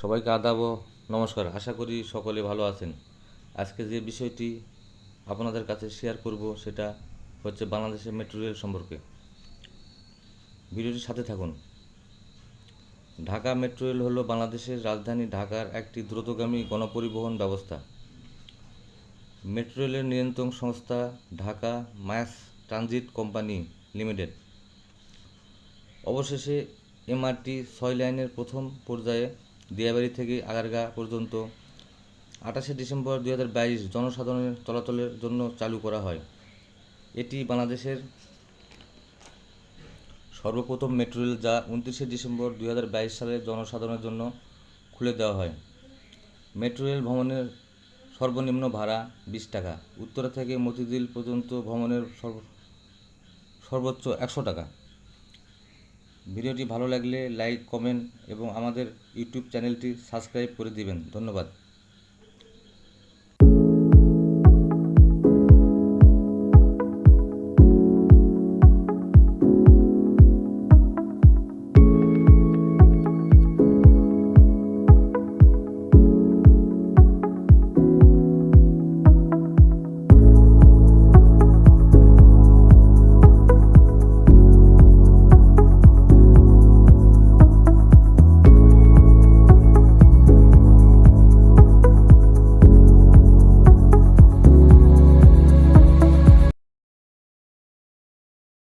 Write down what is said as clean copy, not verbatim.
সবাইকে আদাব ও নমস্কার। আশা করি সকলে ভালো আছেন। আজকে যে বিষয়টি আপনাদের কাছে শেয়ার করব সেটা হচ্ছে বাংলাদেশের মেট্রো রেল সম্পর্কে। ভিডিওটির সাথে থাকুন। ঢাকা মেট্রো রেল হলো বাংলাদেশের রাজধানী ঢাকার একটি দ্রুতগামী গণপরিবহন ব্যবস্থা। মেট্রো রেলের নিয়ন্ত্রণ সংস্থা Dhaka mass transit company limited. অবশেষে এমআরটি 6 লাইনের প্রথম পর্যায়ে দিয়াবাড়ি থেকে আগারগাঁ পর্যন্ত 28 ডিসেম্বর 2022 জনসাধারণের চলাচলের জন্য চালু করা হয়। এটি বাংলাদেশের সর্বপ্রথম মেট্রো রেল যা 29 ডিসেম্বর 2022 সালে জনসাধারণের জন্য খুলে দেওয়া হয়। মেট্রো রেল ভ্রমণের সর্বনিম্ন ভাড়া 20 টাকা, উত্তরা থেকে মতিঝিল পর্যন্ত ভ্রমণের সর্বোচ্চ 100 টাকা। ভিডিওটি ভালো লাগলে লাইক, কমেন্ট এবং আমাদের ইউটিউব চ্যানেলটি সাবস্ক্রাইব করে দিবেন। ধন্যবাদ।